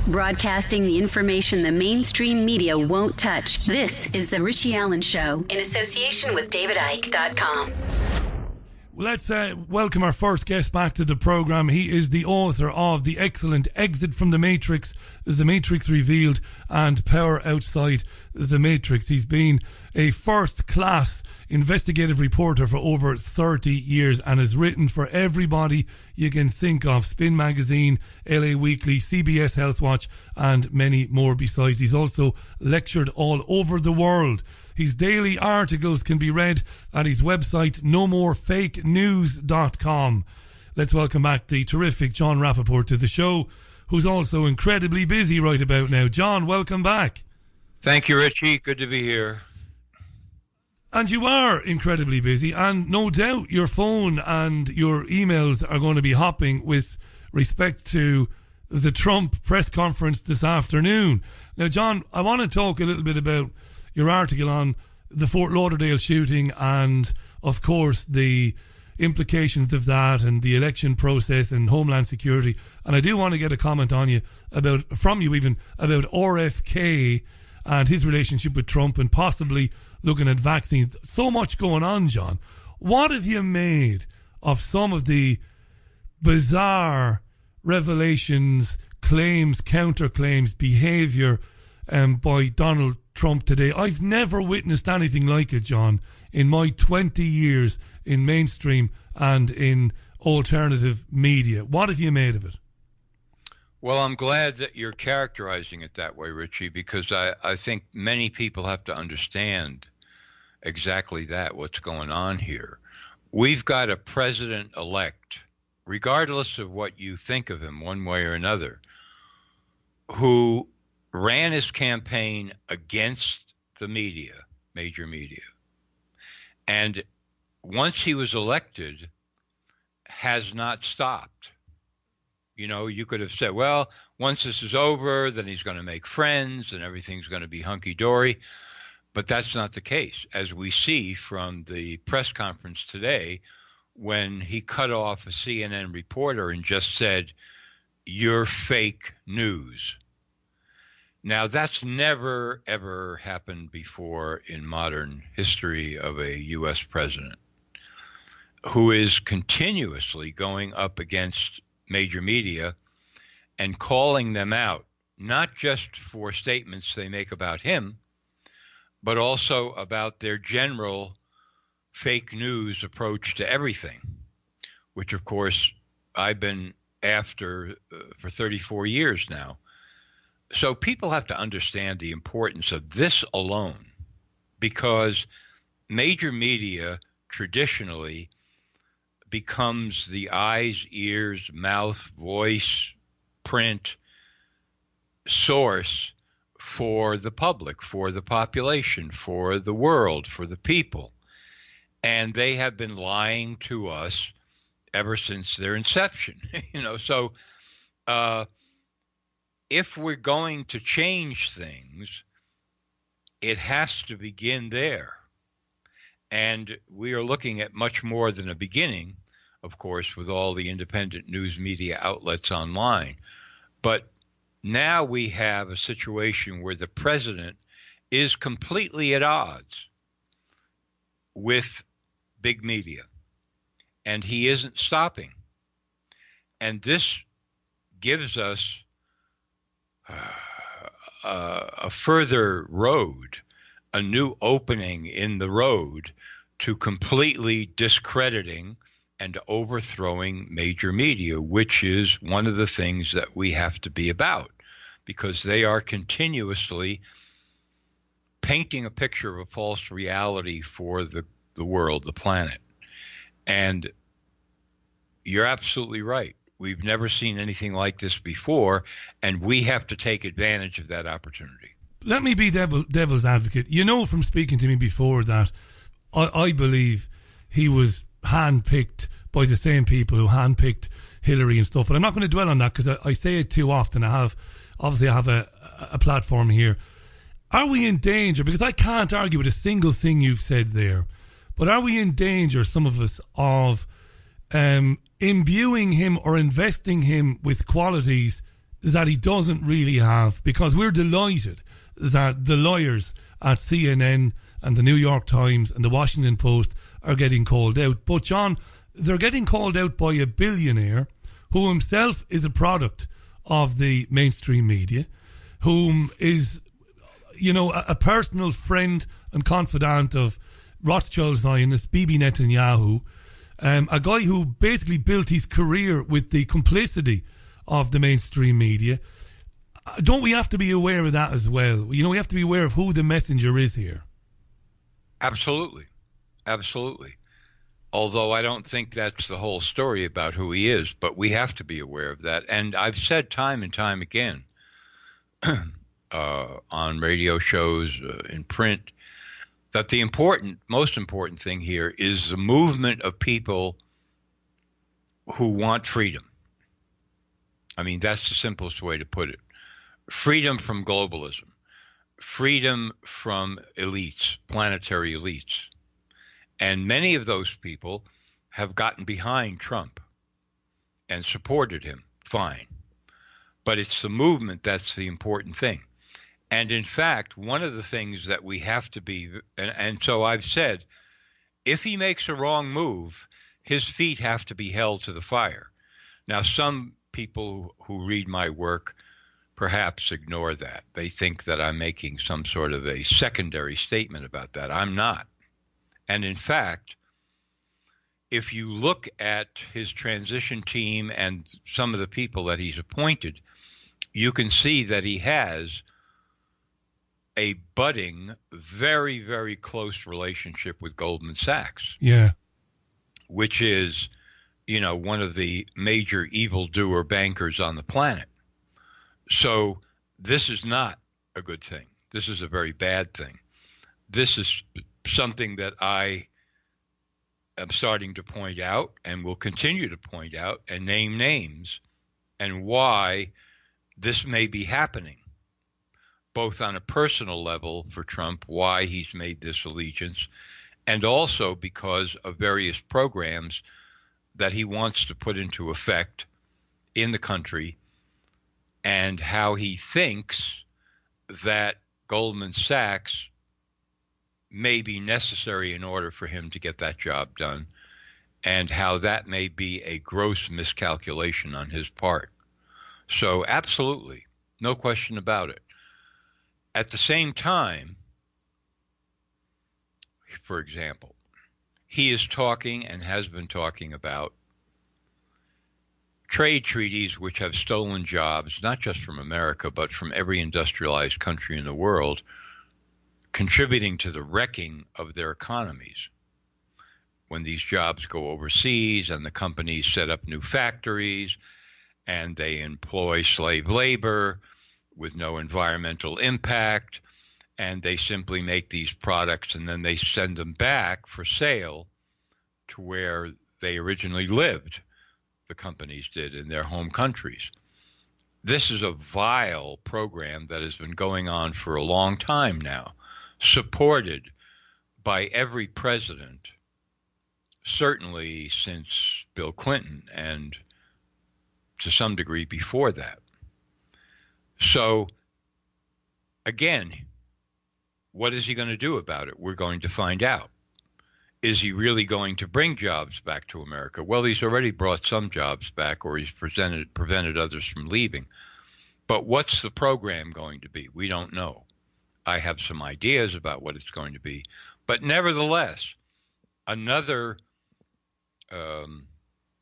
Broadcasting the information the mainstream media won't touch. This is The Richie Allen Show in association with DavidIke.com. Let's welcome our first guest back to the program. He is the author of the excellent Exit from the Matrix Revealed, and Power Outside the Matrix. He's been a first-class investigative reporter for over 30 years and has written for everybody you can think of: Spin Magazine, LA Weekly, CBS Health Watch, and many more besides. He's also lectured all over the world. His daily articles can be read at his website, nomorefakenews.com. Let's welcome back the terrific John Rappoport to the show, who's also incredibly busy right about now. John, welcome back. Thank you, Richie. Good to be here. And you are incredibly busy, and no doubt your phone and your emails are going to be hopping with respect to the Trump press conference this afternoon. Now, John, I want to talk a little bit about your article on the Fort Lauderdale shooting and, of course, the implications of that and the election process and Homeland Security. And I do want to get a comment on you from you about RFK and his relationship with Trump and possibly looking at vaccines. So much going on, John. What have you made of some of the bizarre revelations, claims, counterclaims, behaviour by Donald Trump today? I've never witnessed anything like it, John, in my 20 years in mainstream and in alternative media. What have you made of it? Well, I'm glad that you're characterizing it that way, Richie, because I think many people have to understand exactly that, what's going on here. We've got a president-elect, regardless of what you think of him one way or another, who ran his campaign against the media, major media. And once he was elected, has not stopped. You know, you could have said, well, once this is over, then he's going to make friends and everything's going to be hunky-dory. But that's not the case, as we see from the press conference today when he cut off a CNN reporter and just said, "You're fake news." Now, that's never, ever happened before in modern history of a U.S. president who is continuously going up against major media and calling them out, not just for statements they make about him, but also about their general fake news approach to everything, which, of course, I've been after for 34 years now. So people have to understand the importance of this alone, because major media traditionally becomes the eyes, ears, mouth, voice, print source for the public, for the population, for the world, for the people. And they have been lying to us ever since their inception. So if we're going to change things, it has to begin there. And we are looking at much more than a beginning, of course, with all the independent news media outlets online. But now we have a situation where the president is completely at odds with big media, and he isn't stopping. And this gives us a further road, a new opening in the road to completely discrediting and overthrowing major media, which is one of the things that we have to be about, because they are continuously painting a picture of a false reality for the world, the planet. And you're absolutely right. We've never seen anything like this before, and we have to take advantage of that opportunity. Let me be devil's advocate. You know from speaking to me before that I believe he was handpicked by the same people who handpicked Hillary and stuff. But I'm not going to dwell on that because I say it too often. I have a platform here. Are we in danger? Because I can't argue with a single thing you've said there. But are we in danger, some of us, of imbuing him or investing him with qualities that he doesn't really have, because we're delighted that the lawyers at CNN and the New York Times and the Washington Post are getting called out. But, John, they're getting called out by a billionaire who himself is a product of the mainstream media, whom is, you know, a personal friend and confidant of Rothschild Zionist, Bibi Netanyahu, a guy who basically built his career with the complicity of the mainstream media. Don't we have to be aware of that as well? You know, we have to be aware of who the messenger is here. Absolutely. Absolutely. Although I don't think that's the whole story about who he is, but we have to be aware of that. And I've said time and time again on radio shows, in print, that the most important thing here is the movement of people who want freedom. I mean, that's the simplest way to put it. Freedom from globalism, freedom from elites, planetary elites. And many of those people have gotten behind Trump and supported him. Fine. But it's the movement that's the important thing. And in fact, one of the things that we have to be, and so I've said, if he makes a wrong move, his feet have to be held to the fire. Now, some people who read my work perhaps ignore that. They think that I'm making some sort of a secondary statement about that. I'm not. And in fact, if you look at his transition team and some of the people that he's appointed, you can see that he has a budding, very, very close relationship with Goldman Sachs. Yeah. Which is, you know, one of the major evildoer bankers on the planet. So this is not a good thing. This is a very bad thing. This is something that I am starting to point out and will continue to point out and name names and why this may be happening, both on a personal level for Trump, why he's made this allegiance, and also because of various programs that he wants to put into effect in the country, and how he thinks that Goldman Sachs may be necessary in order for him to get that job done, and how that may be a gross miscalculation on his part. So absolutely, no question about it. At the same time, for example, he is talking and has been talking about trade treaties which have stolen jobs, not just from America, but from every industrialized country in the world, contributing to the wrecking of their economies. When these jobs go overseas and the companies set up new factories and they employ slave labor with no environmental impact, and they simply make these products and then they send them back for sale to where they originally lived, the companies did, in their home countries. This is a vile program that has been going on for a long time now, supported by every president, certainly since Bill Clinton and to some degree before that. So, again, what is he going to do about it? We're going to find out. Is he really going to bring jobs back to America? Well, he's already brought some jobs back, or he's prevented others from leaving. But what's the program going to be? We don't know. I have some ideas about what it's going to be. But nevertheless, another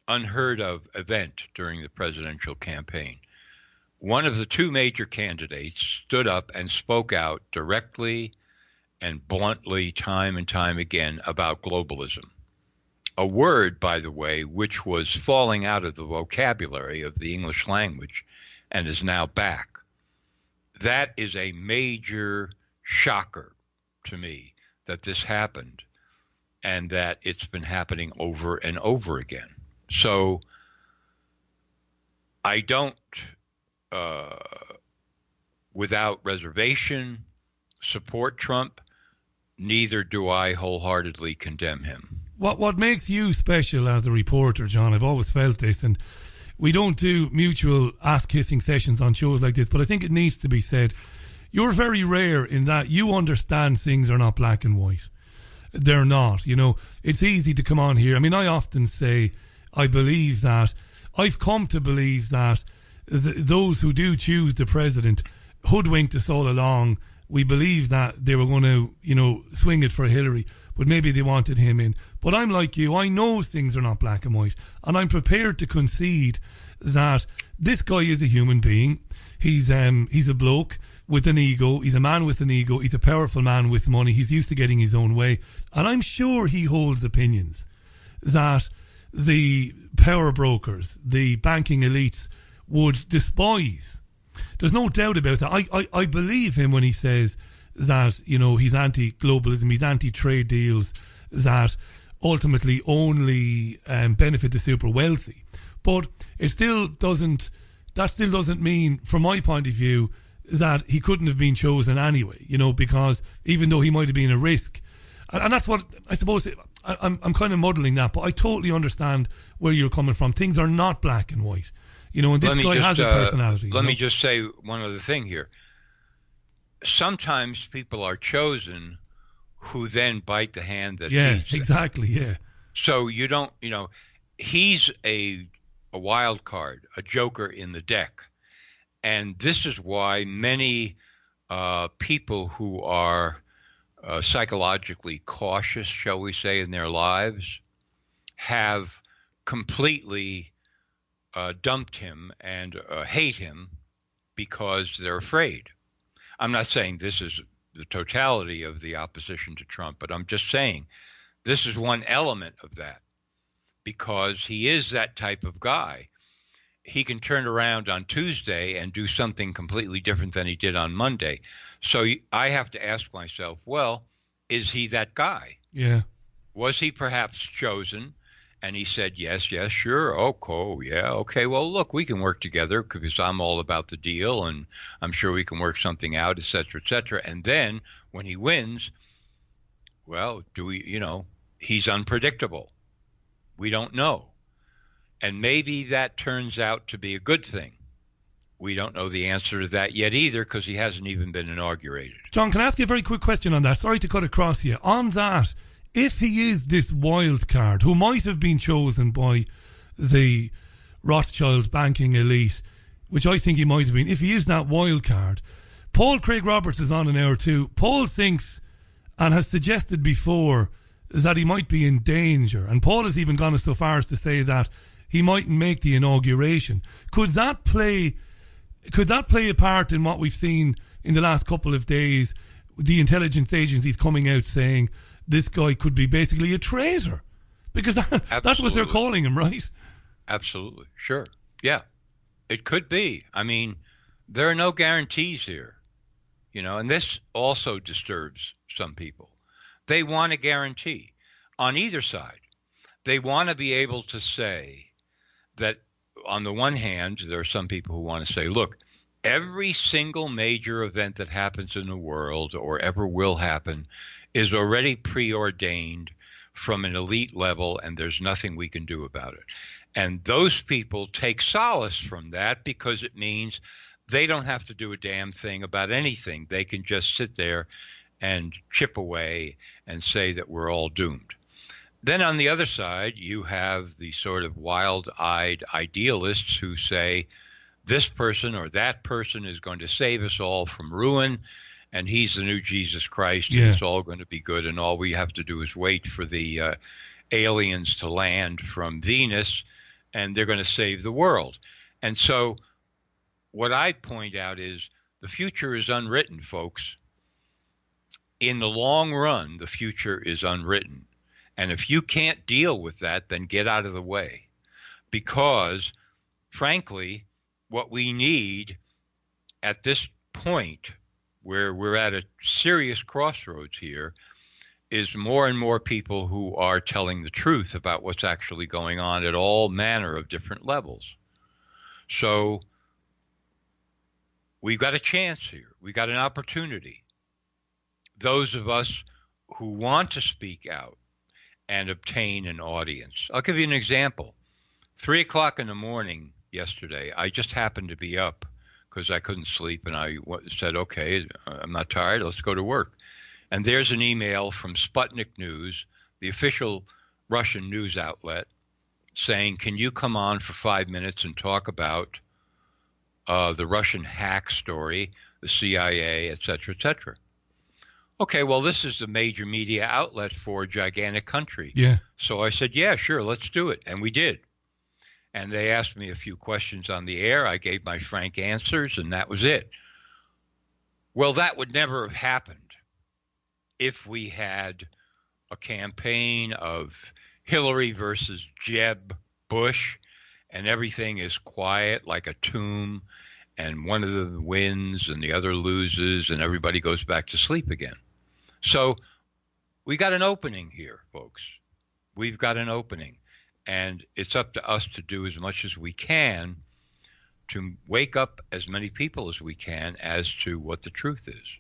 unheard of event during the presidential campaign. One of the two major candidates stood up and spoke out directly and bluntly, time and time again, about globalism. A word, by the way, which was falling out of the vocabulary of the English language and is now back. That is a major shocker to me, that this happened and that it's been happening over and over again. So I don't, without reservation, support Trump. Neither do I wholeheartedly condemn him. What makes you special as a reporter, John, I've always felt this, and we don't do mutual ass-kissing sessions on shows like this, but I think it needs to be said. You're very rare in that you understand things are not black and white. They're not. You know, it's easy to come on here. I mean, I often say I've come to believe that those who do choose the president hoodwinked us all along. We believe that they were going to, you know, swing it for Hillary, but maybe they wanted him in. But I'm like you. I know things are not black and white, and I'm prepared to concede that this guy is a human being. He's a bloke with an ego. He's a man with an ego. He's a powerful man with money. He's used to getting his own way, and I'm sure he holds opinions that the power brokers, the banking elites would despise. There's no doubt about that. I believe him when he says that, you know, he's anti-globalism, he's anti-trade deals that ultimately only benefit the super wealthy. But that still doesn't mean, from my point of view, that he couldn't have been chosen anyway, you know, because even though he might have been a risk, and that's what I suppose I'm kind of muddling that, but I totally understand where you're coming from. Things are not black and white, you know, and this guy has a personality. Let me just say one other thing here. Sometimes people are chosen who then bite the hand that feeds them. Exactly, yeah. So you don't, you know, he's a wild card, a joker in the deck. And this is why many people who are psychologically cautious, shall we say, in their lives, have completely dumped him and hate him because they're afraid. I'm not saying this is the totality of the opposition to Trump, but I'm just saying this is one element of that, because he is that type of guy. He can turn around on Tuesday and do something completely different than he did on Monday. So I have to ask myself, well, is he that guy? Yeah. Was he perhaps chosen? And he said, yes, sure. Oh, cool. Yeah. Okay. Well, look, we can work together because I'm all about the deal and I'm sure we can work something out, et cetera, et cetera. And then when he wins, well, he's unpredictable. We don't know. And maybe that turns out to be a good thing. We don't know the answer to that yet either, because he hasn't even been inaugurated. John, can I ask you a very quick question on that? Sorry to cut across you. On that, if he is this wild card who might have been chosen by the Rothschild banking elite, which I think he might have been, if he is that wild card, Paul Craig Roberts is on an hour too. Paul thinks and has suggested before that he might be in danger. And Paul has even gone so far as to say that he mightn't make the inauguration. Could that play a part in what we've seen in the last couple of days? The intelligence agencies coming out saying this guy could be basically a traitor, because that's what they're calling him, right? Absolutely. Sure. Yeah, it could be. I mean, there are no guarantees here, and this also disturbs some people. They want a guarantee on either side. They want to be able to say that, on the one hand, there are some people who want to say, look, every single major event that happens in the world or ever will happen is already preordained from an elite level, and there's nothing we can do about it. And those people take solace from that because it means they don't have to do a damn thing about anything. They can just sit there and chip away and say that we're all doomed. Then on the other side, you have the sort of wild-eyed idealists who say this person or that person is going to save us all from ruin, and he's the new Jesus Christ, and it's all going to be good, and all we have to do is wait for the aliens to land from Venus, and they're going to save the world. And so what I point out is the future is unwritten, folks. In the long run, the future is unwritten. And if you can't deal with that, then get out of the way. Because, frankly, what we need at this point, where we're at a serious crossroads here, is more and more people who are telling the truth about what's actually going on at all manner of different levels. So we've got a chance here. We've got an opportunity. Those of us who want to speak out and obtain an audience. I'll give you an example. 3 o'clock in the morning yesterday. I just happened to be up because I couldn't sleep, and I said, okay, I'm not tired, let's go to work. And there's an email from Sputnik News, the official Russian news outlet, saying, can you come on for 5 minutes and talk about the Russian hack story, the CIA, et cetera, et cetera. Okay, well, this is the major media outlet for a gigantic country. Yeah. So I said, yeah, sure, let's do it. And we did. And they asked me a few questions on the air. I gave my frank answers, and that was it. Well, that would never have happened if we had a campaign of Hillary versus Jeb Bush, and everything is quiet like a tomb, and one of them wins and the other loses, and everybody goes back to sleep again. So we got an opening here, folks. We've got an opening, and it's up to us to do as much as we can to wake up as many people as we can as to what the truth is.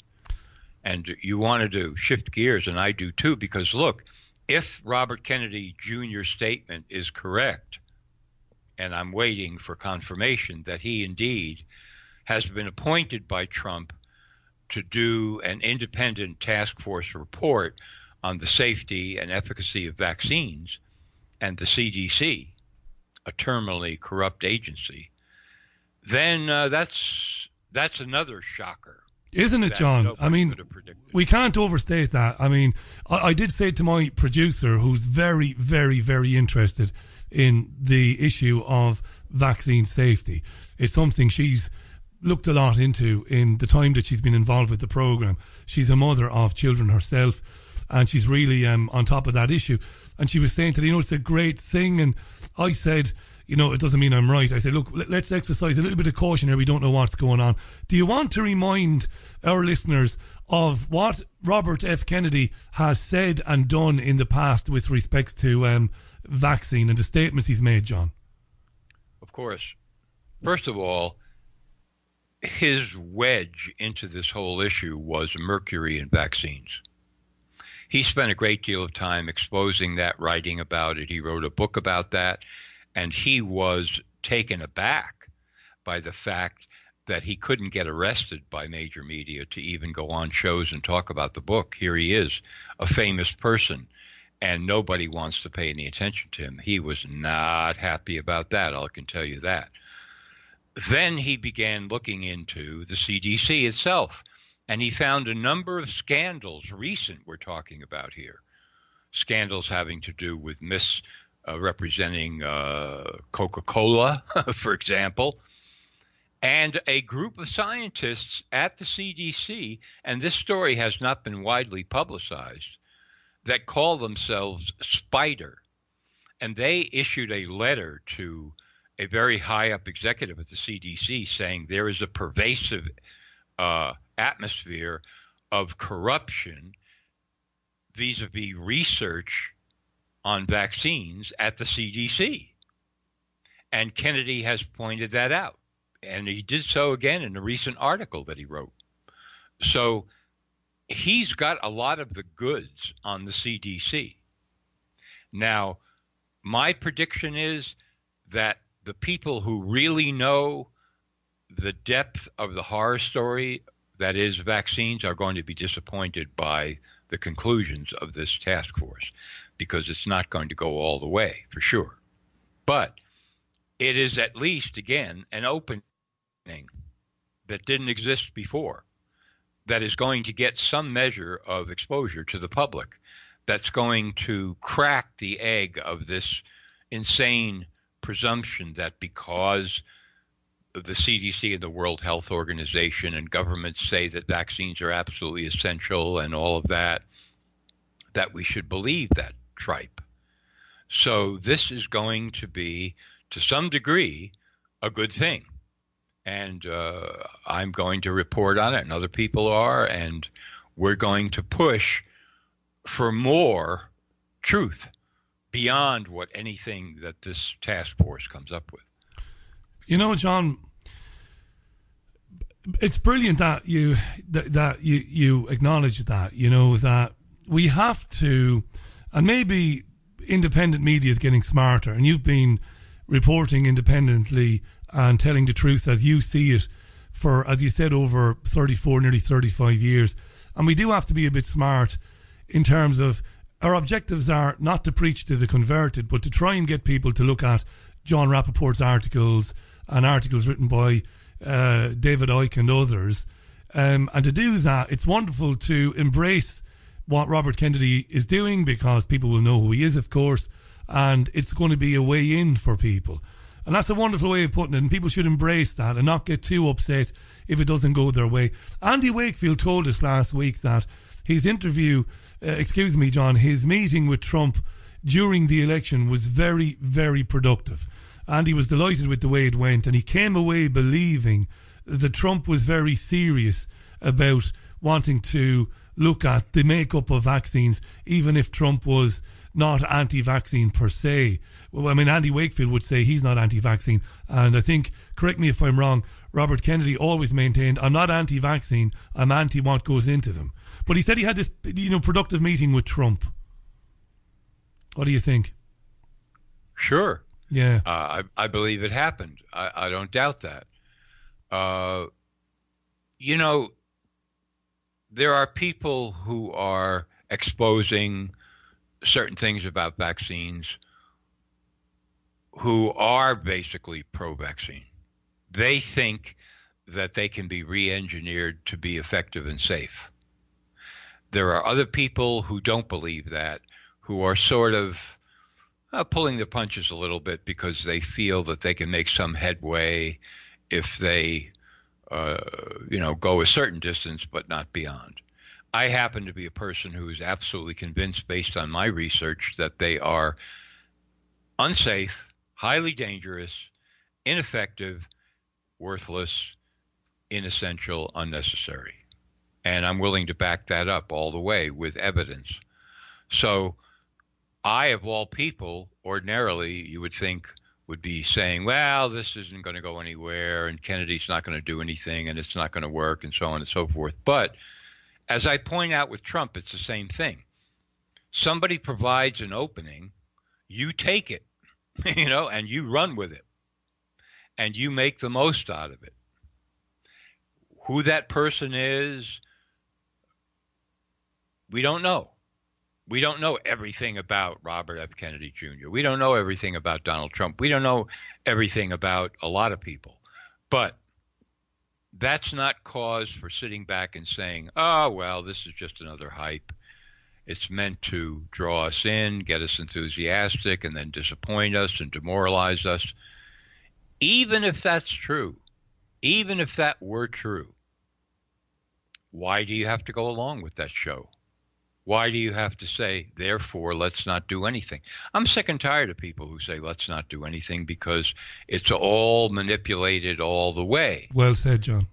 And you wanted to shift gears, and I do too, because look, if Robert Kennedy Jr.'s statement is correct, and I'm waiting for confirmation that he indeed has been appointed by Trump to do an independent task force report on the safety and efficacy of vaccines, and the CDC, a terminally corrupt agency, then that's another shocker. Isn't it, John? I mean, we can't overstate that. I mean, I did say to my producer, who's very, very, very interested in the issue of vaccine safety. It's something she's looked a lot into in the time that she's been involved with the program. She's a mother of children herself, and she's really on top of that issue. And she was saying to me, it's a great thing. And I said, it doesn't mean I'm right. I said, look, let's exercise a little bit of caution here. We don't know what's going on. Do you want to remind our listeners of what Robert F. Kennedy has said and done in the past with respect to vaccine and the statements he's made, John? Of course. First of all, his wedge into this whole issue was mercury in vaccines. He spent a great deal of time exposing that, writing about it. He wrote a book about that, and he was taken aback by the fact that he couldn't get arrested by major media to even go on shows and talk about the book. Here he is, a famous person, and nobody wants to pay any attention to him. He was not happy about that, I can tell you that. Then he began looking into the CDC itself, and he found a number of scandals, recent we're talking about here, scandals having to do with misrepresenting Coca-Cola, for example, and a group of scientists at the CDC, and this story has not been widely publicized, that call themselves Spider, and they issued a letter to a very high-up executive at the CDC saying there is a pervasive atmosphere of corruption vis-a-vis research on vaccines at the CDC. And Kennedy has pointed that out. And he did so again in a recent article that he wrote. So he's got a lot of the goods on the CDC. Now, my prediction is that the people who really know the depth of the horror story that is vaccines are going to be disappointed by the conclusions of this task force, because it's not going to go all the way, for sure. But it is at least, again, an opening that didn't exist before, that is going to get some measure of exposure to the public, that's going to crack the egg of this insane presumption that because the CDC and the World Health Organization and governments say that vaccines are absolutely essential and all of that, that we should believe that tripe. So this is going to be, to some degree, a good thing. And I'm going to report on it, and other people are, and we're going to push for more truth beyond what anything that this task force comes up with. John, it's brilliant that you acknowledge that, that we have to, and maybe independent media is getting smarter, and you've been reporting independently and telling the truth as you see it for, as you said, over 34, nearly 35 years. And we do have to be a bit smart in terms of our objectives are not to preach to the converted, but to try and get people to look at John Rappoport's articles and articles written by David Icke and others. And to do that, it's wonderful to embrace what Robert Kennedy is doing, because people will know who he is, of course, and it's going to be a way in for people. And that's a wonderful way of putting it, and people should embrace that and not get too upset if it doesn't go their way. Andy Wakefield told us last week that his interview, John, his meeting with Trump during the election was very, very productive. And he was delighted with the way it went, and he came away believing that Trump was very serious about wanting to look at the makeup of vaccines, even if Trump was not anti-vaccine per se. Well, I mean, Andy Wakefield would say he's not anti-vaccine, and I think, correct me if I'm wrong, Robert Kennedy always maintained, I'm not anti-vaccine, I'm anti what goes into them. But he said he had this, productive meeting with Trump. What do you think? Sure. Yeah. I believe it happened. I don't doubt that. There are people who are exposing certain things about vaccines who are basically pro-vaccine. They think that they can be re-engineered to be effective and safe. There are other people who don't believe that, who are sort of pulling the punches a little bit because they feel that they can make some headway if they go a certain distance but not beyond. I happen to be a person who is absolutely convinced, based on my research, that they are unsafe, highly dangerous, ineffective, worthless, inessential, unnecessary. And I'm willing to back that up all the way with evidence. So I, of all people, ordinarily you would think would be saying, well, this isn't going to go anywhere, and Kennedy's not going to do anything, and it's not going to work, and so on and so forth. But as I point out with Trump, it's the same thing. Somebody provides an opening, you take it, and you run with it, and you make the most out of it. Who that person is, we don't know. We don't know everything about Robert F. Kennedy Jr. We don't know everything about Donald Trump. We don't know everything about a lot of people. But that's not cause for sitting back and saying, oh, well, this is just another hype. It's meant to draw us in, get us enthusiastic, and then disappoint us and demoralize us. Even if that's true, even if that were true, why do you have to go along with that show? Why do you have to say, therefore, let's not do anything? I'm sick and tired of people who say, let's not do anything, because it's all manipulated all the way. Well said, John.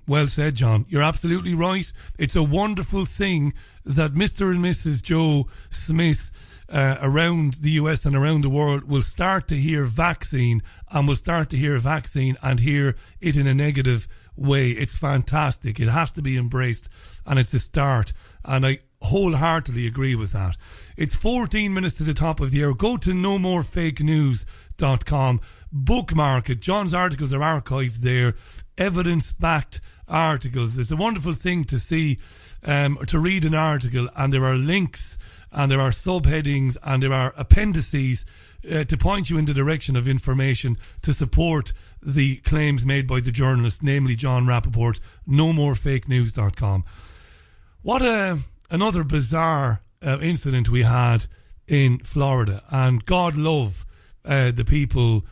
Well said, John. You're absolutely right. It's a wonderful thing that Mr. and Mrs. Joe Smith around the US and around the world will start to hear vaccine, and will start to hear vaccine and hear it in a negative way. It's fantastic. It has to be embraced, and it's a start. And I wholeheartedly agree with that. It's 14 minutes to the top of the hour. Go to nomorefakenews.com. Bookmark it. John's articles are archived there. Evidence-backed articles. It's a wonderful thing to see, to read an article, and there are links, and there are subheadings, and there are appendices to point you in the direction of information to support the claims made by the journalist, namely John Rappoport. nomorefakenews.com. What another bizarre incident we had in Florida, and God love the people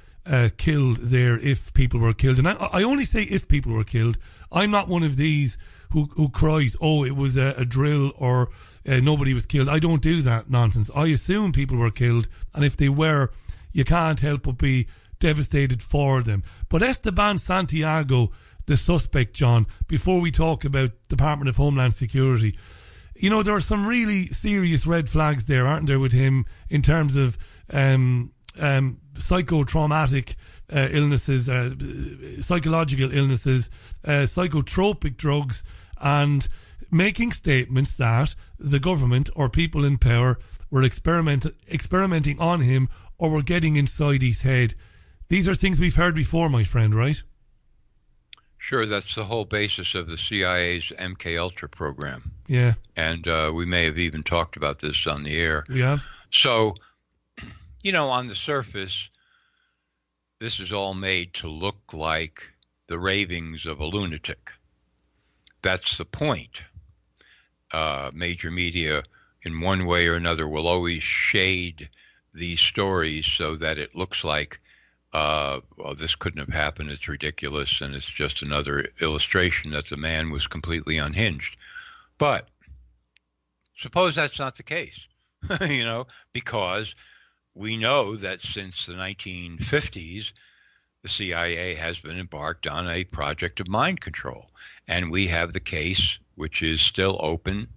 killed there, if people were killed. And I only say if people were killed. I'm not one of these who cries, oh, it was a drill, or nobody was killed. I don't do that nonsense. I assume people were killed, and if they were, you can't help but be devastated for them. But Esteban Santiago, the suspect, John, before we talk about Department of Homeland Security, there are some really serious red flags there, aren't there, with him, in terms of psychotraumatic illnesses, psychological illnesses, psychotropic drugs, and making statements that the government or people in power were experimenting on him, or were getting inside his head. These are things we've heard before, my friend, right? Sure, that's the whole basis of the CIA's MK Ultra program. Yeah. And we may have even talked about this on the air. We have. So, on the surface, this is all made to look like the ravings of a lunatic. That's the point. Major media, in one way or another, will always shade these stories so that it looks like, this couldn't have happened, it's ridiculous, and it's just another illustration that the man was completely unhinged. But suppose that's not the case, because we know that since the 1950s, the CIA has been embarked on a project of mind control. And we have the case, which is still open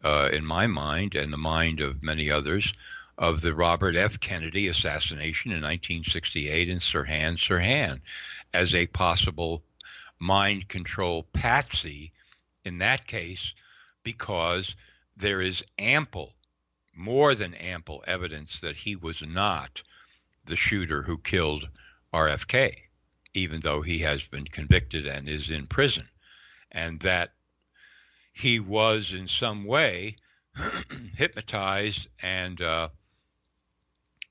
in my mind and the mind of many others, of the Robert F. Kennedy assassination in 1968 and Sirhan as a possible mind control patsy in that case, because there is more than ample evidence that he was not the shooter who killed RFK, even though he has been convicted and is in prison, and that he was in some way hypnotized and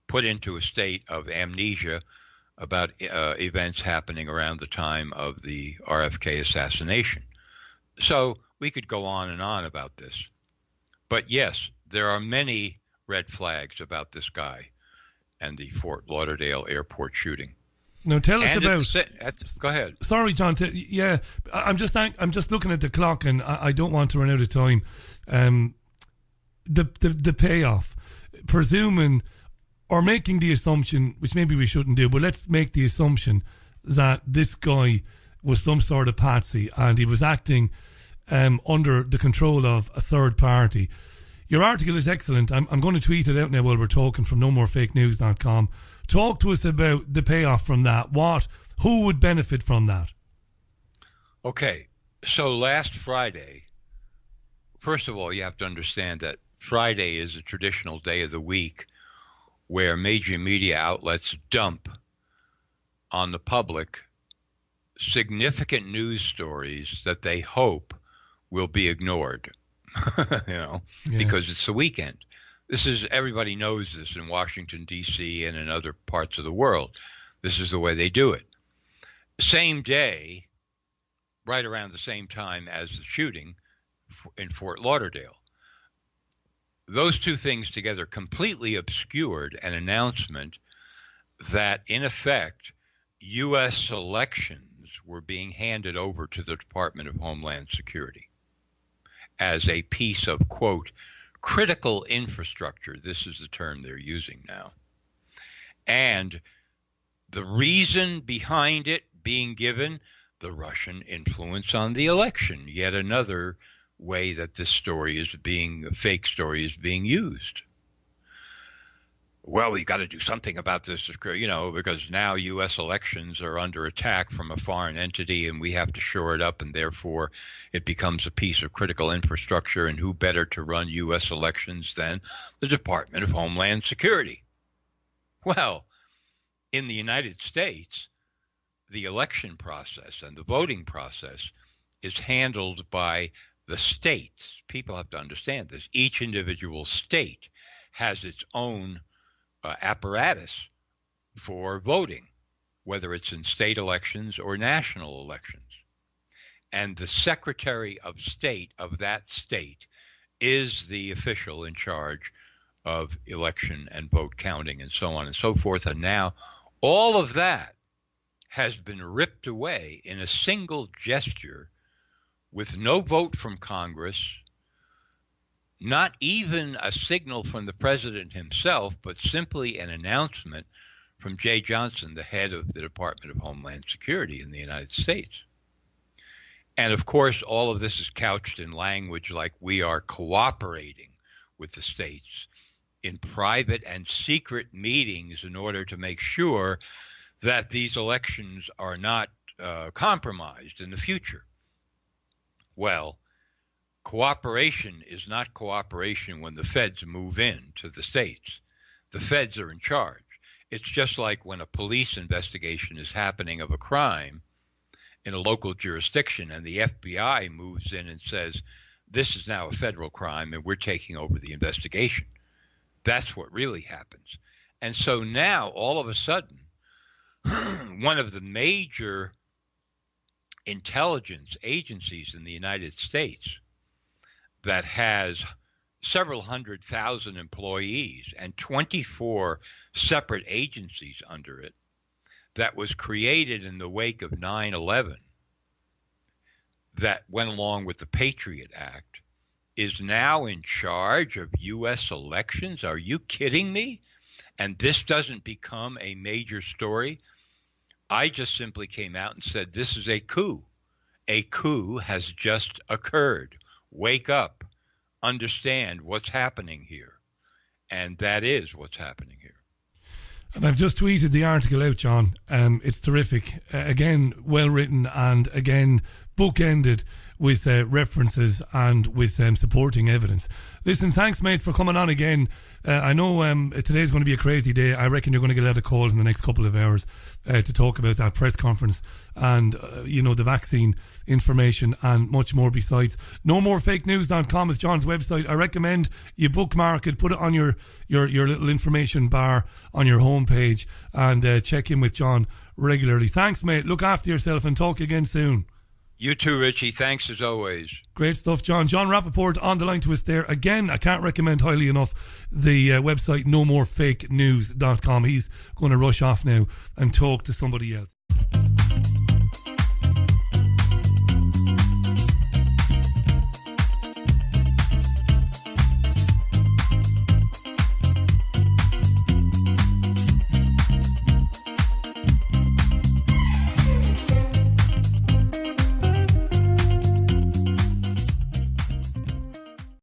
put into a state of amnesia about events happening around the time of the RFK assassination. So we could go on and on about this. But yes, there are many red flags about this guy and the Fort Lauderdale airport shooting. Now tell us And about. go ahead. Sorry, John. Yeah, I'm just looking at the clock, and I don't want to run out of time. The payoff, presuming or making the assumption, which maybe we shouldn't do, but let's make the assumption that this guy was some sort of patsy and he was acting under the control of a third party. Your article is excellent. I'm going to tweet it out now while we're talking from nomorefakenews.com. Talk to us about the payoff from that. Who would benefit from that? Okay, so last Friday, first of all, you have to understand that Friday is a traditional day of the week where major media outlets dump on the public significant news stories that they hope will be ignored, because it's the weekend. Everybody knows this in Washington, D.C. and in other parts of the world. This is the way they do it. Same day, right around the same time as the shooting in Fort Lauderdale. Those two things together completely obscured an announcement that, in effect, U.S. elections were being handed over to the Department of Homeland Security as a piece of, quote, critical infrastructure. This is the term they're using now. And the reason behind it being given, the Russian influence on the election, yet another way that this story is being, a fake story is being used. Well, we've got to do something about this, because now U.S. elections are under attack from a foreign entity and we have to shore it up, and therefore it becomes a piece of critical infrastructure, and who better to run U.S. elections than the Department of Homeland Security? Well, in the United States, the election process and the voting process is handled by the states. People have to understand this. Each individual state has its own apparatus for voting, whether it's in state elections or national elections. And the Secretary of State of that state is the official in charge of election and vote counting and so on and so forth. And now all of that has been ripped away in a single gesture, with no vote from Congress, not even a signal from the president himself, but simply an announcement from Jay Johnson, the head of the Department of Homeland Security in the United States. And of course, all of this is couched in language like we are cooperating with the states in private and secret meetings in order to make sure that these elections are not compromised in the future. Well, cooperation is not cooperation when the feds move in to the states. The feds are in charge. It's just like when a police investigation is happening of a crime in a local jurisdiction and the FBI moves in and says, this is now a federal crime and we're taking over the investigation. That's what really happens. And so now, all of a sudden, one of the major intelligence agencies in the United States that has several 100,000 employees and 24 separate agencies under it, that was created in the wake of 9/11, that went along with the Patriot Act, is now in charge of U.S. elections? Are you kidding me? And this doesn't become a major story? I just simply came out and said, this is a coup. A coup has just occurred. Wake up. Understand what's happening here. And that is what's happening here. And I've just tweeted the article out, John. It's terrific. Again, well written, and again, bookended with references and with supporting evidence. Listen, thanks, mate, for coming on again. I know today's going to be a crazy day. I reckon you're going to get a lot of calls in the next couple of hours to talk about that press conference and, the vaccine information and much more besides. NoMoreFakeNews.com is John's website. I recommend you bookmark it, put it on your little information bar on your homepage, and check in with John regularly. Thanks, mate. Look after yourself and talk again soon. You too, Richie. Thanks as always. Great stuff, John. John Rappoport on the line to us there. Again, I can't recommend highly enough the website NoMoreFakeNews.com. He's going to rush off now and talk to somebody else.